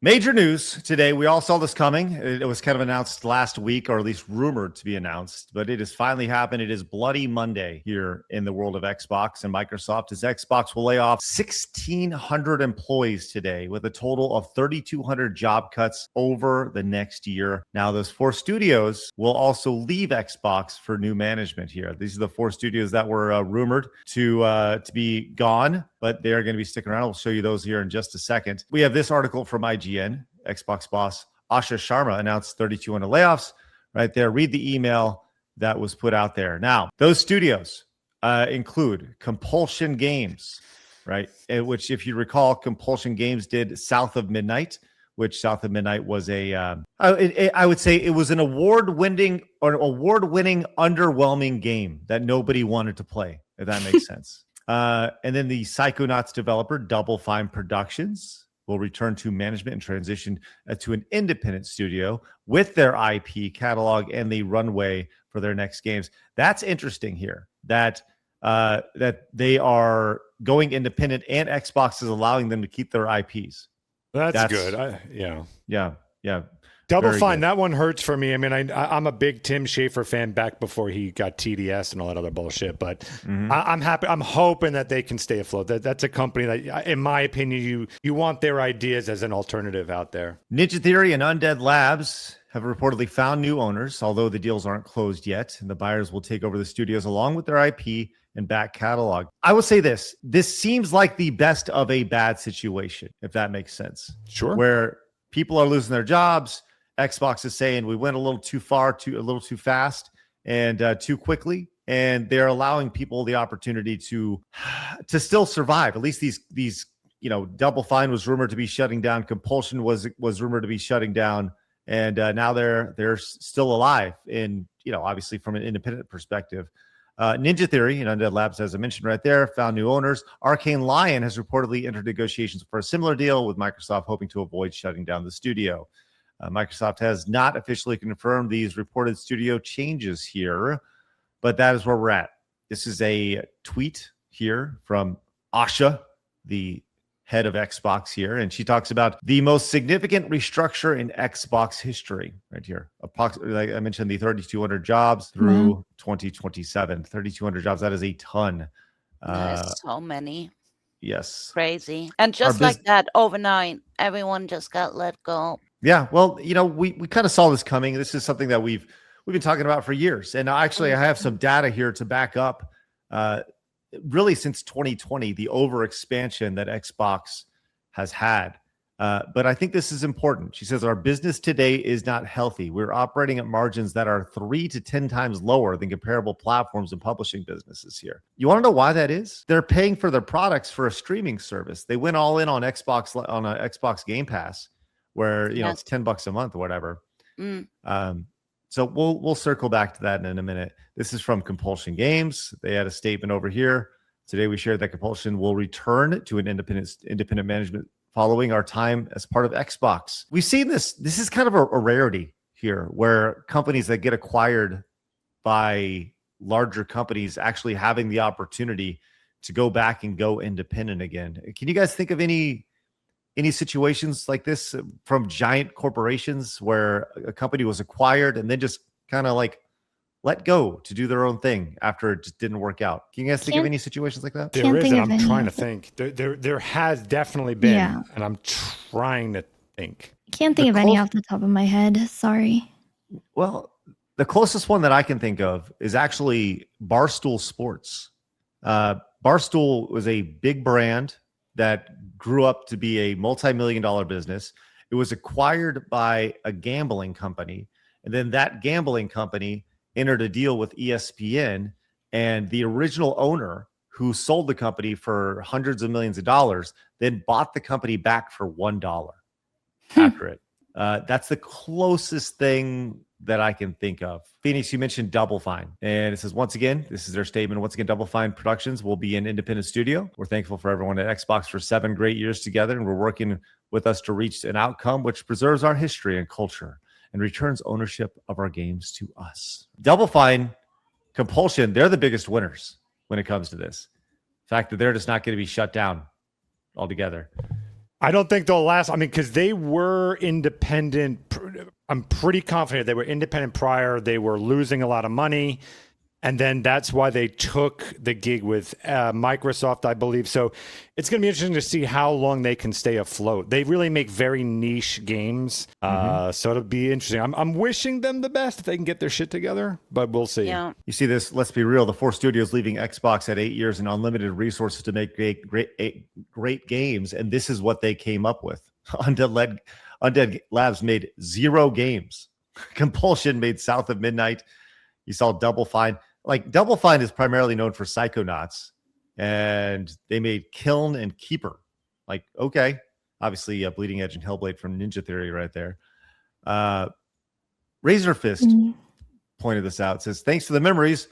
Major news today. We all saw this coming. It was kind of announced last week, or at least rumored to be announced, but it has finally happened. It is Bloody Monday here in the world of Xbox and Microsoft, as Xbox will lay off 1,600 employees today with a total of 3,200 job cuts over the next year. Now, those 4 studios will also leave Xbox for new management here. These are the 4 studios that were rumored to be gone, but they are going to be sticking around. We'll show you those here in just a second. We have this article from IGN. Xbox boss Asha Sharma announced 3,200 layoffs right there. Read the email that was put out there. Now, those studios include Compulsion Games, right? Which, if you recall, Compulsion Games did South of Midnight, which South of Midnight was I would say it was an award-winning, underwhelming game that nobody wanted to play, if that makes sense. And then the Psychonauts developer, Double Fine Productions, will return to management and transition to an independent studio with their IP catalog and the runway for their next games. That's interesting here, that they are going independent and Xbox is allowing them to keep their IPs. That's good. Yeah. Double Fine, that one hurts for me. I mean, I'm a big Tim Schafer fan back before he got TDS and all that other bullshit, but I'm happy. I'm hoping that they can stay afloat. That's a company that, in my opinion, you want their ideas as an alternative out there. Ninja Theory and Undead Labs have reportedly found new owners, although the deals aren't closed yet, and the buyers will take over the studios along with their IP and back catalog. I will say this seems like the best of a bad situation, if that makes sense. Sure. Where people are losing their jobs. Xbox is saying we went a little too far, a little too fast, and too quickly, and they're allowing people the opportunity to still survive. At least these Double Fine was rumored to be shutting down. Compulsion was rumored to be shutting down, and now they're still alive. In obviously from an independent perspective. Ninja Theory and Undead Labs, as I mentioned right there, found new owners. Arcane Lion has reportedly entered negotiations for a similar deal with Microsoft, hoping to avoid shutting down the studio. Microsoft has not officially confirmed these reported studio changes here, but that is where we're at. This is a tweet here from Asha, the head of Xbox here, and she talks about the most significant restructure in Xbox history right here. Like I mentioned, the 3,200 jobs through 2027. 3,200 jobs, that is a ton. That's so many. Yes. Crazy. And just like that, overnight, everyone just got let go. Yeah, well, we kind of saw this coming. This is something that we've been talking about for years. And actually, I have some data here to back up, really since 2020, the overexpansion that Xbox has had. But I think this is important. She says, our business today is not healthy. We're operating at margins that are 3 to 10 times lower than comparable platforms and publishing businesses here. You want to know why that is? They're paying for their products for a streaming service. They went all in on Xbox, on a Xbox Game Pass, where it's $10 a month or whatever. So we'll circle back to that in a minute. This is from Compulsion Games. They had a statement over here. Today we shared that Compulsion will return to an independent management following our time as part of Xbox. We've seen this. This is kind of a rarity here, where companies that get acquired by larger companies actually having the opportunity to go back and go independent again. Can you guys think of any situations like this from giant corporations where a company was acquired and then just kind of like let go to do their own thing after it just didn't work out? Can you guys think of any situations like that? There is, and I'm trying to think. There has definitely been, and I'm trying to think. Can't think of any off the top of my head. Sorry. Well, the closest one that I can think of is actually Barstool Sports. Barstool was a big brand that grew up to be a multi-million-dollar business. It was acquired by a gambling company, and then that gambling company entered a deal with ESPN, and the original owner, who sold the company for hundreds of millions of dollars, then bought the company back for $1 after it. That's the closest thing that I can think of. Phoenix, you mentioned Double Fine, and it says, once again, this is their statement. Once again, Double Fine Productions will be an independent studio. We're thankful for everyone at Xbox for 7 great years together, and we're working with us to reach an outcome which preserves our history and culture and returns ownership of our games to us. Double Fine, Compulsion, they're the biggest winners when it comes to this. The fact that they're just not going to be shut down altogether. I don't think they'll last. I mean, because they were independent. I'm pretty confident they were independent prior. They were losing a lot of money. And then that's why they took the gig with Microsoft, I believe. So it's going to be interesting to see how long they can stay afloat. They really make very niche games. So it'll be interesting. I'm wishing them the best if they can get their shit together, but we'll see. Yeah. You see this, let's be real, the 4 studios leaving Xbox at 8 years and unlimited resources to make great games. And this is what they came up with. Undead Labs made 0 games. Compulsion made South of Midnight. You saw Double Fine. Like, Double Fine is primarily known for Psychonauts, and they made Kiln and Keeper. Like, okay, obviously Bleeding Edge and Hellblade from Ninja Theory right there. Razor Fist pointed this out. It says, thanks to the memories,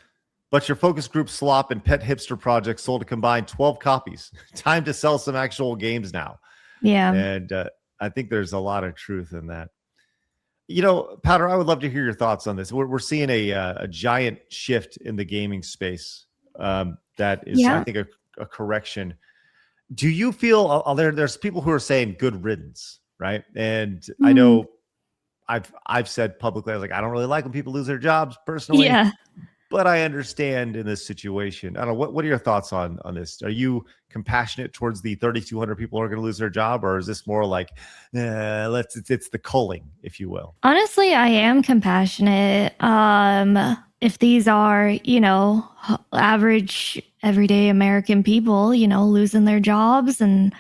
but your focus group slop and pet hipster project sold a combined 12 copies. Time to sell some actual games now. Yeah. And I think there's a lot of truth in that. You know, Powder, I would love to hear your thoughts on this. We're seeing a giant shift in the gaming space that is, I think, a correction. Do you feel there's people who are saying good riddance, right? And I know I've said publicly, I was like, I don't really like when people lose their jobs personally. Yeah. But I understand in this situation. I don't know. What are your thoughts on this? Are you compassionate towards the 3,200 people who are going to lose their job, or is this more like, it's the culling, if you will? Honestly, I am compassionate. If these are, average, everyday American people, losing their jobs, and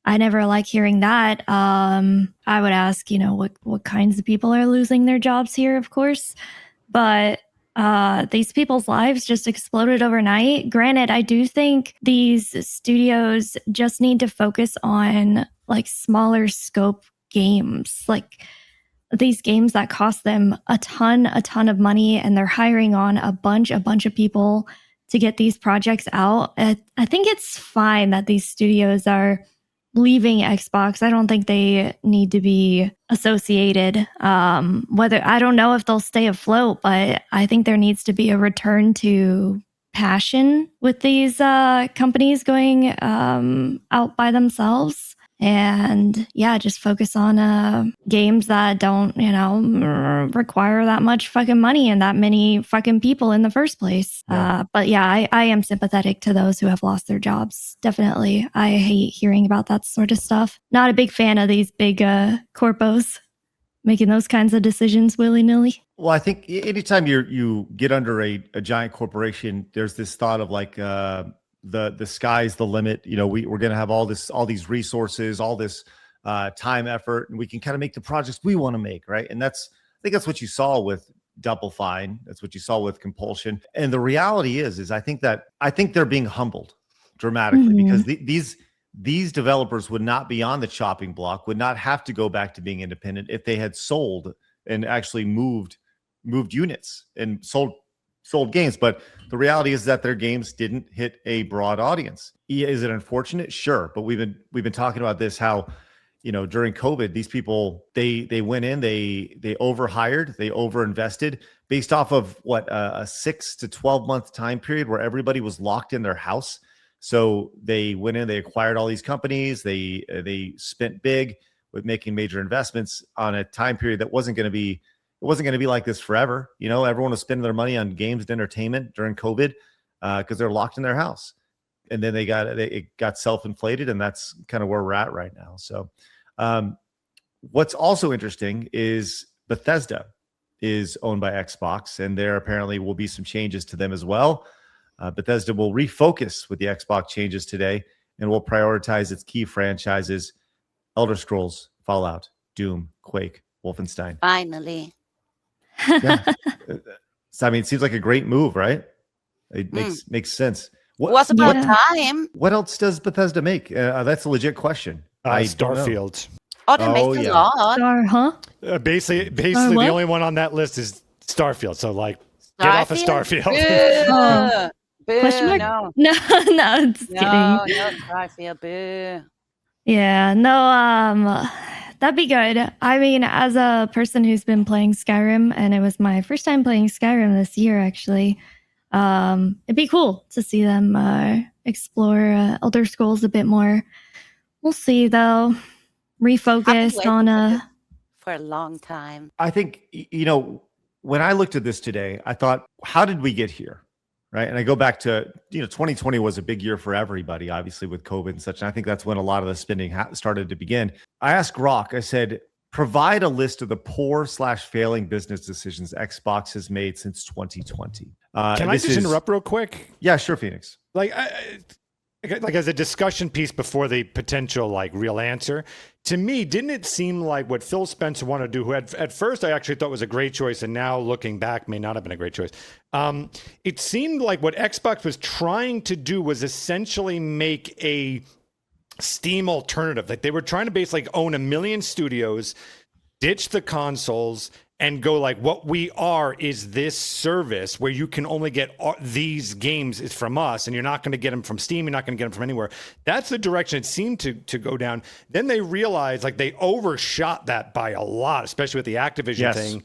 I never like hearing that. I would ask, what kinds of people are losing their jobs here, of course, but these people's lives just exploded overnight. Granted, I do think these studios just need to focus on like smaller scope games, like these games that cost them a ton of money, and they're hiring on a bunch of people to get these projects out. I think it's fine that these studios are leaving Xbox. I don't think they need to be associated. Whether, I don't know if they'll stay afloat, but I think there needs to be a return to passion with these companies going out by themselves. And just focus on games that don't, require that much fucking money and that many fucking people in the first place. But I am sympathetic to those who have lost their jobs. Definitely. I hate hearing about that sort of stuff. Not a big fan of these big corpos making those kinds of decisions willy-nilly. Well, I think anytime you get under a giant corporation, there's this thought of like, the sky's the limit. We're going to have all these resources, all this time, effort, and we can kind of make the projects we want to make, right? And I think that's what you saw with Double Fine. That's what you saw with Compulsion. And the reality is I think they're being humbled dramatically because these developers would not be on the chopping block, would not have to go back to being independent if they had sold and actually moved units and sold games. But the reality is that their games didn't hit a broad audience. Is it unfortunate? Sure. But we've been talking about this, how, during COVID, these people, they went in, they overhired, they overinvested based off of what, a 6 to 12 month time period where everybody was locked in their house. So they went in, they acquired all these companies, they spent big with making major investments on a time period that wasn't going to be like this forever. Everyone was spending their money on games and entertainment during COVID because they're locked in their house. And then it got self-inflated, and that's kind of where we're at right now. So what's also interesting is Bethesda is owned by Xbox, and there apparently will be some changes to them as well. Bethesda will refocus with the Xbox changes today and will prioritize its key franchises: Elder Scrolls, Fallout, Doom, Quake, Wolfenstein. Finally. Yeah. So, I mean, it seems like a great move, right? It makes sense. What's about time? What else does Bethesda make? That's a legit question. Starfield. Oh, they make a lot. Star, huh? Basically, the only one on that list is Starfield. So, get off of Starfield. Boo. Boo. Question mark? No. No, just kidding. No, Starfield. Boo. Yeah, no, that'd be good. I mean, as a person who's been playing Skyrim, and it was my first time playing Skyrim this year, actually, it'd be cool to see them explore Elder Scrolls a bit more. We'll see, though. refocus waiting on for this a. for a long time. I think, when I looked at this today, I thought, how did we get here? Right. And I go back to, 2020 was a big year for everybody, obviously, with COVID and such. And I think that's when a lot of the spending started to begin. I asked Grok, I said, provide a list of the poor/failing business decisions Xbox has made since 2020. Can I just interrupt real quick? Yeah, sure, Phoenix. Like as a discussion piece before the potential like real answer, to me, didn't it seem like what Phil Spencer wanted to do, who at first I actually thought was a great choice, and now looking back may not have been a great choice. It seemed like what Xbox was trying to do was essentially make a Steam alternative. Like they were trying to basically own 1 million studios, ditch the consoles, and go like, what we are is this service where you can only get these games is from us, and you're not going to get them from Steam, you're not going to get them from anywhere. That's the direction it seemed to go down. Then they realized like they overshot that by a lot, especially with the Activision thing.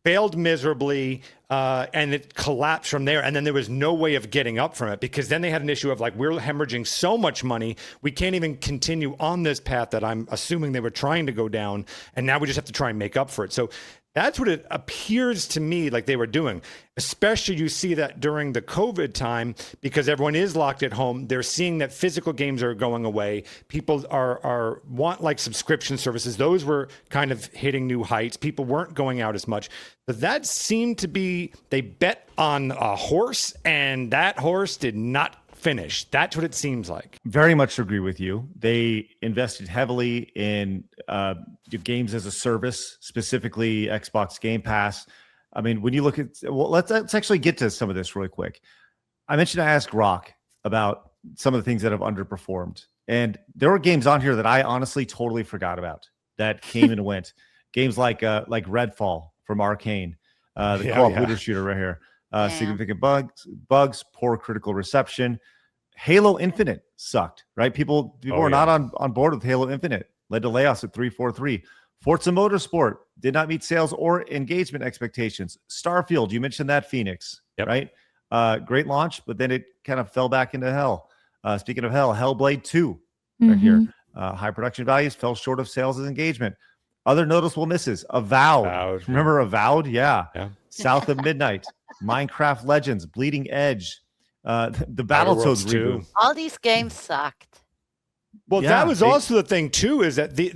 Failed miserably, and it collapsed from there. And then there was no way of getting up from it, because then they had an issue of like, we're hemorrhaging so much money, we can't even continue on this path that I'm assuming they were trying to go down. And now we just have to try and make up for it. So that's what it appears to me like they were doing. Especially you see that during the COVID time, because everyone is locked at home. They're seeing that physical games are going away. People are want like subscription services. Those were kind of hitting new heights. People weren't going out as much. But that seemed to be, they bet on a horse, and that horse did not finish. That's what it seems like. Very much agree with you. They invested heavily in games as a service, specifically Xbox Game Pass. I mean, when you look at, let's actually get to some of this really quick. I mentioned I asked Grok about some of the things that have underperformed, and there were games on here that I honestly totally forgot about that came and went. Games like Redfall from Arcane, the co-op looter shooter right here. Significant bugs, poor critical reception. Halo Infinite sucked, right? People were not on board with Halo Infinite. Led to layoffs at 343. Forza Motorsport did not meet sales or engagement expectations. Starfield, you mentioned that, Phoenix, right? Great launch, but then it kind of fell back into hell. Speaking of hell, Hellblade 2 right here. High production values, fell short of sales and engagement. Other noticeable misses. Avowed. Remember Avowed? Yeah. South of Midnight. Minecraft Legends. Bleeding Edge. The Battletoads reboot. All these games sucked. Well, that was also the thing too, is that the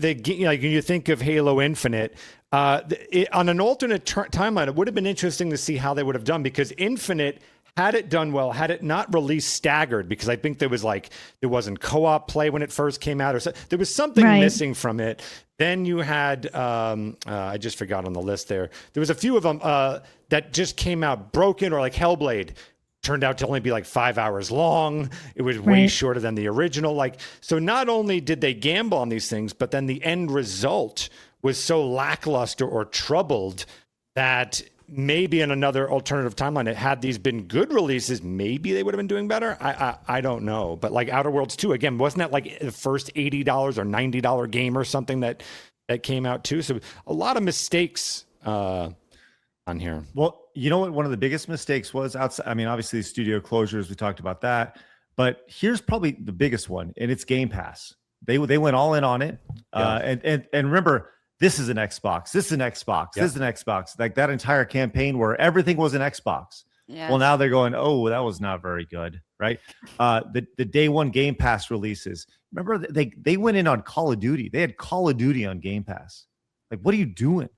like when you think of Halo Infinite, on an alternate timeline, it would have been interesting to see how they would have done, because Infinite, had it done well, had it not released staggered, because I think there wasn't co-op play when it first came out, or so, there was something missing from it. Then you had, I just forgot on the list there. There was a few of them that just came out broken, or like Hellblade turned out to only be like 5 hours long. It was way shorter than the original. Like, so not only did they gamble on these things, but then the end result was so lackluster or troubled that maybe in another alternative timeline, had these been good releases, maybe they would have been doing better. I don't know. But like Outer Worlds 2, again, wasn't that like the first $80 or $90 game or something that came out too? So a lot of mistakes on here. Well, you know what one of the biggest mistakes was outside? I mean, obviously studio closures, we talked about that. But here's probably the biggest one, and it's Game Pass. They went all in on it. And remember, this is an Xbox. This is an Xbox. This is an Xbox. Like that entire campaign where everything was an Xbox. Well, now they're going, oh, that was not very good, right? The day one Game Pass releases. Remember, they went in on Call of Duty. They had Call of Duty on Game Pass. Like, what are you doing?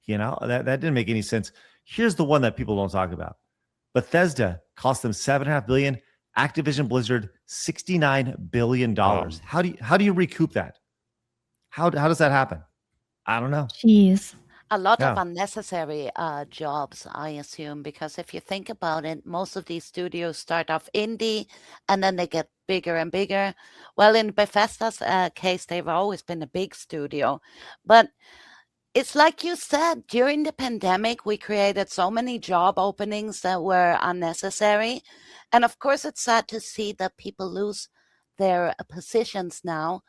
You know, that didn't make any sense. Here's the one that people don't talk about. Bethesda cost them $7.5 billion. Activision Blizzard $69 billion. How do you recoup that? How does that happen? I don't know. Jeez. A lot of unnecessary jobs, I assume, because if you think about it, most of these studios start off indie and then they get bigger and bigger. Well, in Bethesda's case, they've always been a big studio. But it's like you said, during the pandemic, we created so many job openings that were unnecessary. And of course, it's sad to see that people lose their positions now.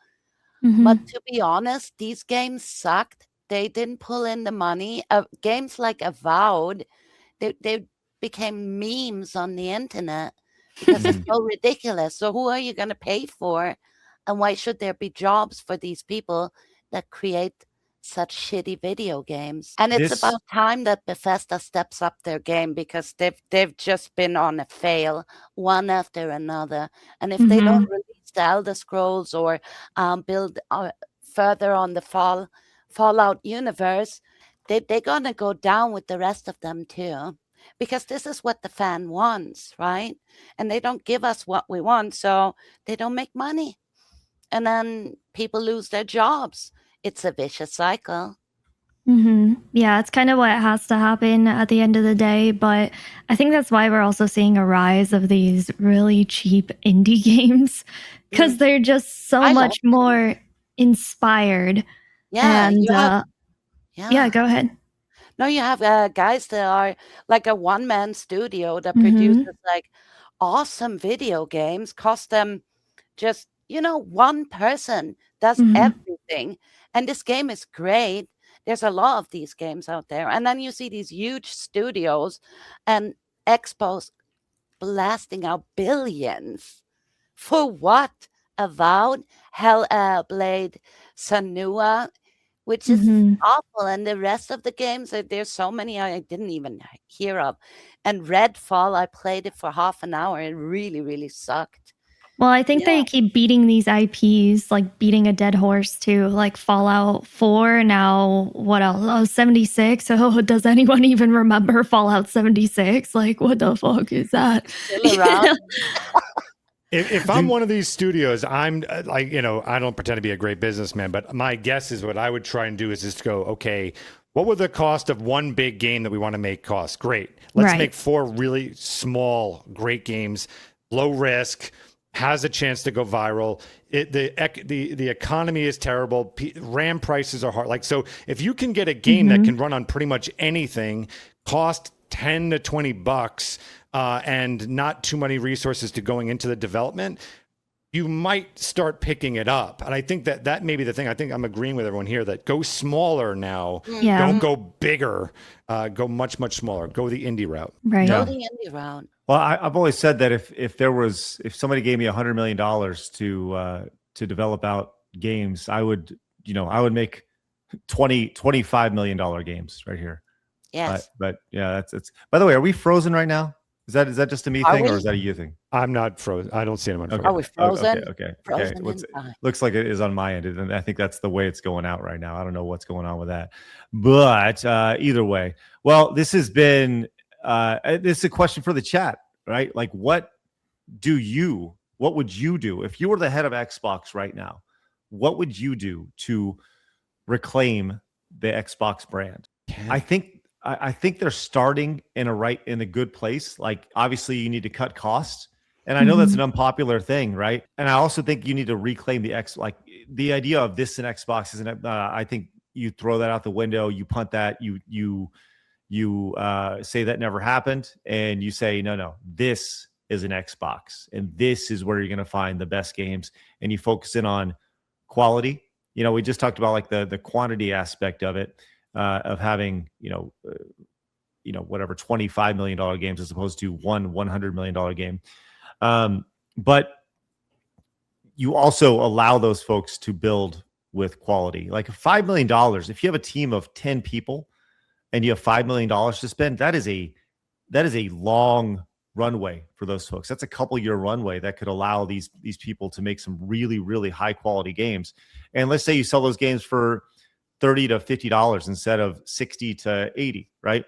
But to be honest, these games sucked. They didn't pull in the money. Games like Avowed, they became memes on the internet because it's so ridiculous. So who are you going to pay for? And why should there be jobs for these people that create such shitty video games. And it's This about time that Bethesda steps up their game, because they've just been on a fail one after another. And if they don't release the Elder Scrolls or build further on the Fallout universe, they're gonna go down with the rest of them too. Because this is what the fan wants, right? And they don't give us what we want, so they don't make money. And then people lose their jobs. It's a vicious cycle. Yeah, it's kind of what has to happen at the end of the day. But I think that's why we're also seeing a rise of these really cheap indie games, because they're just so I much more inspired. Yeah, And you have, yeah, go ahead. No, you have guys that are like a one-man studio that Mhm. produces like awesome video games, cost them just, one person does Mhm. everything. And this game is great. There's a lot of these games out there. And then you see these huge studios and expos blasting out billions. For what? Avowed, Hellblade, Sanua, which is Mhm. awful. And the rest of the games, there's so many I didn't even hear of. And Redfall, I played it for half an hour. It really, really sucked. Well, I think Yeah. they keep beating these IPs, like beating a dead horse too, like Fallout 4. Now, what else? Oh, 76. Oh, does anyone even remember Fallout 76? Like, what the fuck is that? Still around. If I'm one of these studios, I'm like, I don't pretend to be a great businessman, but my guess is what I would try and do is just go, okay, what would the cost of one big game that we want to make cost? Great. Let's Right. make 4 really small, great games, low risk, has a chance to go viral. The economy is terrible. RAM prices are hard. Like, so if you can get a game that can run on pretty much anything, cost 10 to 20 bucks, and not too many resources to going into the development, you might start picking it up. And I think that may be the thing. I think I'm agreeing with everyone here that go smaller now. Yeah. Don't go bigger. Go much, much smaller. Go the indie route. Right. Go the indie route. Well, I've always said that if somebody gave me $100 million to develop out games, I would make $25 million games right here. Yes. But yeah, it's. By the way, are we frozen right now? Is that just a me Are thing, or we? is that a you thing? I'm not frozen. I don't see anyone frozen. Are we frozen? Okay. Frozen What's, inside. looks like it is on my end, and I think that's the way it's going out right now. I don't know what's going on with that, but either way, well, this has been this is a question for the chat, right? Like, what would you do if you were the head of Xbox right now? What would you do to reclaim the Xbox brand? I think they're starting in a good place. Like, obviously you need to cut costs. And I know that's an unpopular thing, right? And I also think you need to reclaim like the idea of this in Xbox isn't. I think you throw that out the window. You punt that. You say that never happened, and you say no. This is an Xbox, and this is where you're going to find the best games. And you focus in on quality. We just talked about like the quantity aspect of it. Of having, whatever $25 million games as opposed to one $100 million game. But you also allow those folks to build with quality. Like $5 million, if you have a team of 10 people and you have $5 million to spend, that is a long runway for those folks. That's a couple year runway that could allow these people to make some really, really high quality games. And let's say you sell those games for $30 to $50 instead of $60 to $80, right?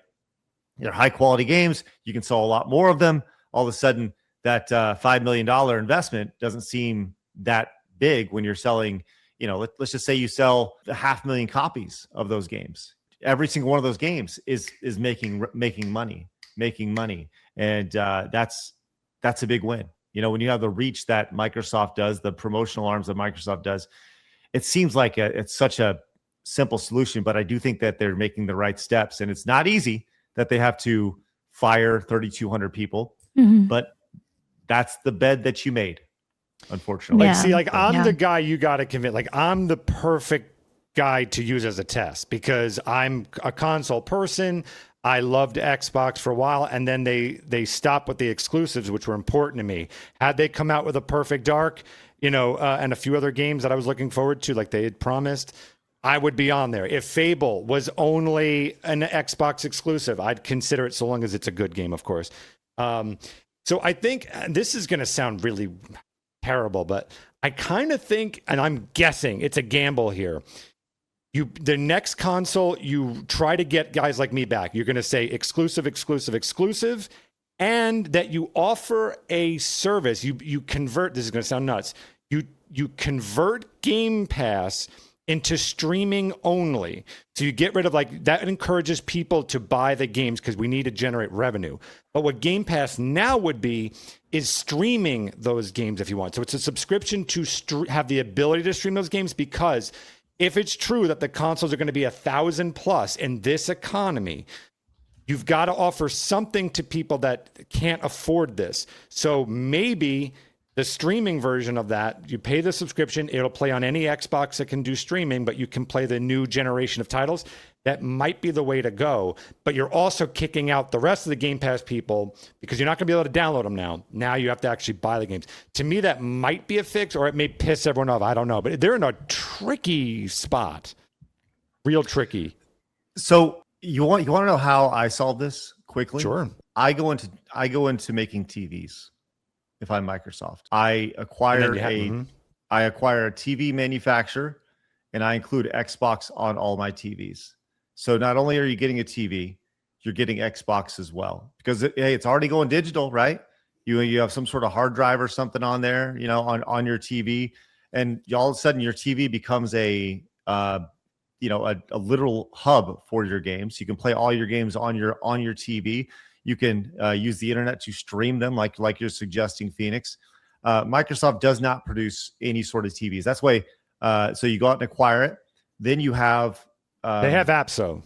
They're high quality games. You can sell a lot more of them. All of a sudden, that $5 million investment doesn't seem that big when you're selling, let's just say you sell 500,000 copies of those games. Every single one of those games is making money. And that's a big win. When you have the reach that Microsoft does, the promotional arms that Microsoft does, it seems like it's such a simple solution, but I do think that they're making the right steps, and it's not easy that they have to fire 3,200 people, but that's the bed that you made, unfortunately. I'm the guy you got to convince. Like, I'm the perfect guy to use as a test because I'm a console person. I loved Xbox for a while, and then they stopped with the exclusives, which were important to me. Had they come out with a Perfect Dark, and a few other games that I was looking forward to, like they had promised, I would be on there. If Fable was only an Xbox exclusive, I'd consider it, so long as it's a good game, of course. So I think this is going to sound really terrible, but I kind of think, and I'm guessing it's a gamble here. The next console, you try to get guys like me back. You're going to say exclusive, exclusive, exclusive, and that you offer a service. You convert. This is going to sound nuts. You convert Game Pass into streaming only. So you get rid of that encourages people to buy the games because we need to generate revenue. But what Game Pass now would be is streaming those games if you want. So it's a subscription to have the ability to stream those games, because if it's true that the consoles are going to be 1,000 plus in this economy, you've got to offer something to people that can't afford this. So maybe the streaming version of that, you pay the subscription, it'll play on any Xbox that can do streaming, but you can play the new generation of titles. That might be the way to go. But you're also kicking out the rest of the Game Pass people because you're not going to be able to download them now. Now you have to actually buy the games. To me, that might be a fix, or it may piss everyone off. I don't know. But they're in a tricky spot. Real tricky. So you want to know how I solve this quickly? Sure. I go into making TVs. If I'm Microsoft, I acquire a TV manufacturer, and I include Xbox on all my TVs. So not only are you getting a TV, you're getting Xbox as well, because it's already going digital, right? You have some sort of hard drive or something on there, on your TV, and all of a sudden your TV becomes a literal hub for your games. You can play all your games on your TV. You can use the internet to stream them, like you're suggesting, Phoenix. Microsoft does not produce any sort of TVs. That's why. So you go out and acquire it. Then you have. They have apps, though.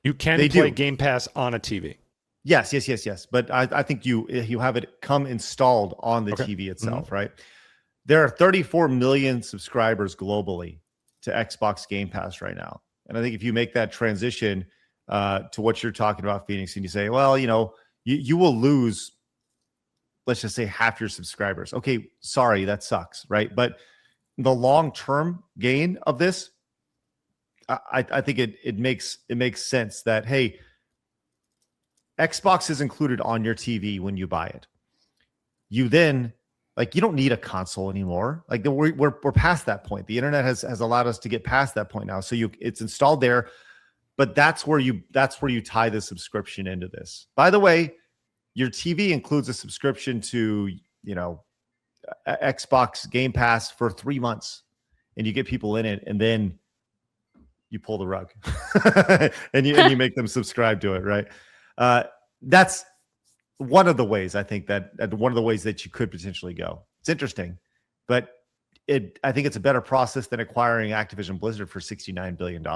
You can play Game Pass on a TV. Yes. But I think you have it come installed on the TV itself, right? There are 34 million subscribers globally to Xbox Game Pass right now, and I think if you make that transition to what you're talking about, Phoenix, and you say, well, you will lose, let's just say, half your subscribers. Okay, sorry, that sucks, right? But the long-term gain of this, I think it makes sense that, hey, Xbox is included on your TV when you buy it. You then, you don't need a console anymore. We're past that point. The internet has allowed us to get past that point now. So it's installed there. But that's where you tie the subscription into this. By the way, your TV includes a subscription to Xbox Game Pass for 3 months, and you get people in it, and then you pull the rug and you make them subscribe to it, right? That's one of the ways I think that you could potentially go. It's interesting, but I think it's a better process than acquiring Activision Blizzard for $69 billion.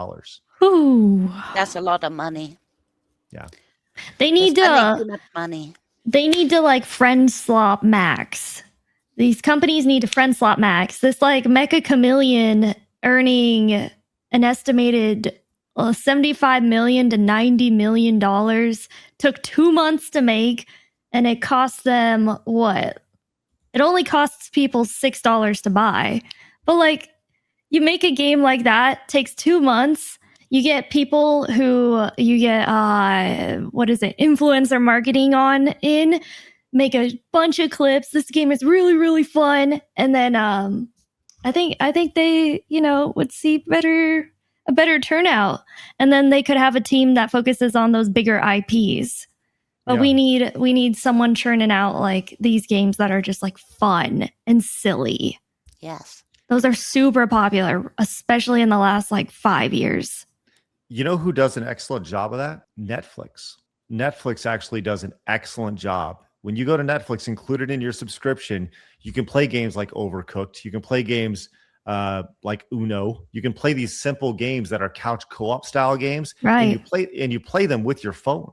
Ooh. That's a lot of money. Yeah. They need Too to much money. They need to friend swap Max. These companies need to friend swap Max. This Mecha Chameleon earning an estimated $75 million to $90 million took 2 months to make, and it cost them what? It only costs people $6 to buy. But you make a game like that, takes 2 months. You get people who influencer marketing make a bunch of clips. This game is really, really fun. And then I think they, would see a better turnout. And then they could have a team that focuses on those bigger IPs. But we need someone churning out these games that are just fun and silly. Yes. Those are super popular, especially in the last 5 years. You know who does an excellent job of that? Netflix. Netflix actually does an excellent job. When you go to Netflix, included in your subscription, you can play games like Overcooked. You can play games like Uno. You can play these simple games that are couch co-op style games. Right. And you play them with your phone.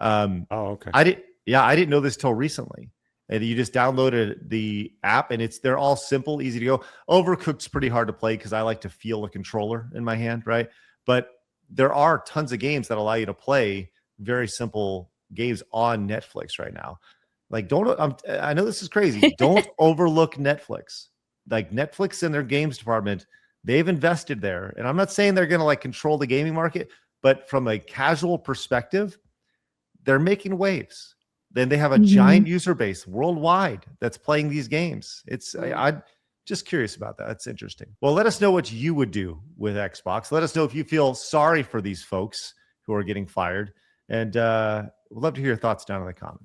Okay. I didn't know this till recently. And you just downloaded the app, and they're all simple, easy to go. Overcooked's pretty hard to play because I like to feel the controller in my hand, right? But there are tons of games that allow you to play very simple games on Netflix right now. I know this is crazy. Don't overlook Netflix. Netflix in their games department, They've invested there. And I'm not saying they're going to like control the gaming market, but from a casual perspective, they're making waves. Then they have a giant user base worldwide that's playing these games. I'm just curious about that. That's interesting. Well, let us know what you would do with Xbox. Let us know if you feel sorry for these folks who are getting fired. And we'd love to hear your thoughts down in the comments.